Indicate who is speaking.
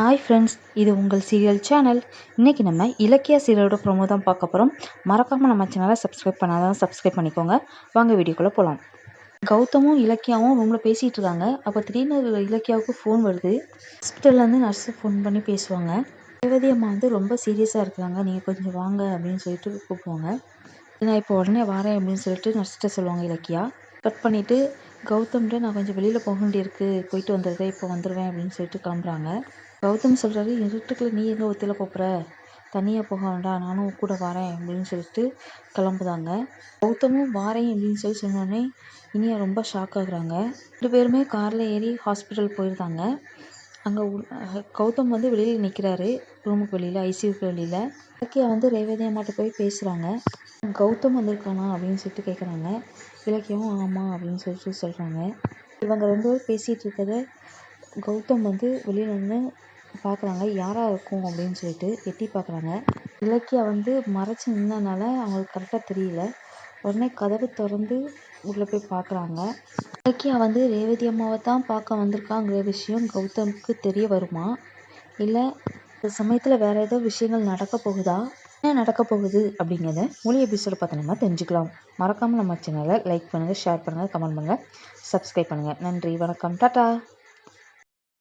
Speaker 1: Hi friends, இது உங்கள் serial channel. இன்றைக்கி நம்ம இலக்கியா சீரியலோட ப்ரோமோ தான் பார்க்க போகிறோம். மறக்காமல் நம்ம சேனலை சப்ஸ்கிரைப் பண்ணாதான் சப்ஸ்கிரைப் பண்ணிக்கோங்க. வாங்க வீடியோக்குள்ளே போகலாம். கௌதமும் இலக்கியாவும் ரூமில் பேசிகிட்டு இருக்காங்க. அப்போ திடீர்னு இலக்கியாவுக்கு ஃபோன் வருது. ஹாஸ்பிட்டல்லேருந்து நர்ஸு ஃபோன் பண்ணி பேசுவாங்க. ரேவதி அம்மா வந்து ரொம்ப சீரியஸாக இருக்கிறாங்க, நீங்கள் கொஞ்சம் வாங்க அப்படின்னு சொல்லிட்டு கூப்பிடுவாங்க. நான் இப்போ உடனே வரேன் அப்படின்னு சொல்லிட்டு நர்ஸ்கிட்ட சொல்லுவாங்க இலக்கியா. கட் பண்ணிவிட்டு கௌதம்கிட்ட நான் கொஞ்சம் வெளியில் போக வேண்டியிருக்கு, போயிட்டு வந்துடுறேன், இப்போ வந்துடுவேன் அப்படின்னு சொல்லிட்டு கிளம்புறாங்க. கௌதம் சொல்கிறாரு, இருட்டுக்குள்ள நீ எங்கே ஒத்தியில் போகிற, தனியாக போக வேண்டாம், நானும் கூட வரேன் அப்படின்னு சொல்லிட்டு கிளம்புதாங்க. கௌதமும் வாரேன் அப்படின்னு சொல்லி சொன்னோடனே இனியா ரொம்ப ஷாக் ஆகுறாங்க. 2 பேருமே காரில் ஏறி ஹாஸ்பிட்டல் போயிருந்தாங்க. அங்கே கௌதம் வந்து வெளியில் நிற்கிறாரு, ரூமுக்கு வெளியில், ஐசியூக்கு வெளியில். இலக்கியா வந்து ரேவதி அம்மாட்ட போய் பேசுகிறாங்க. கௌதம் வந்திருக்கானா அப்படின்னு சொல்லிட்டு கேட்குறாங்க. இலக்கியாவும் ஆமாம் அப்படின்னு சொல்லிட்டு சொல்கிறாங்க. இவங்க 2 பேரும் பேசிகிட்டு இருக்கிறத கௌதம் வந்து வெளியில் நின்று பார்க்குறாங்க. யாராக இருக்கும் அப்படின்னு சொல்லிட்டு எட்டி பார்க்குறாங்க. இலக்கியா வந்து மறைச்சி நின்றனால அவங்களுக்கு கரெக்டாக தெரியல. உடனே கதவு திறந்து உள்ளே போய் பார்க்குறாங்க. இலக்கியா வந்து ரேவதி அம்மாவை தான் பார்க்க வந்திருக்காங்கிற விஷயம் கௌதமுக்கு தெரிய வருமா, இல்லை இந்த சமயத்தில் வேறு ஏதோ விஷயங்கள் நடக்க போகுதா, என்ன நடக்க போகுது அப்படிங்கிறத மொழி எபிசோட பார்த்து நம்ம தெரிஞ்சுக்கலாம். மறக்காமல் நம்ம சேனலை லைக் பண்ணுங்கள், ஷேர் பண்ணுங்கள், கமெண்ட் பண்ணுங்கள், சப்ஸ்கிரைப் பண்ணுங்கள். நன்றி, வணக்கம், டாட்டா.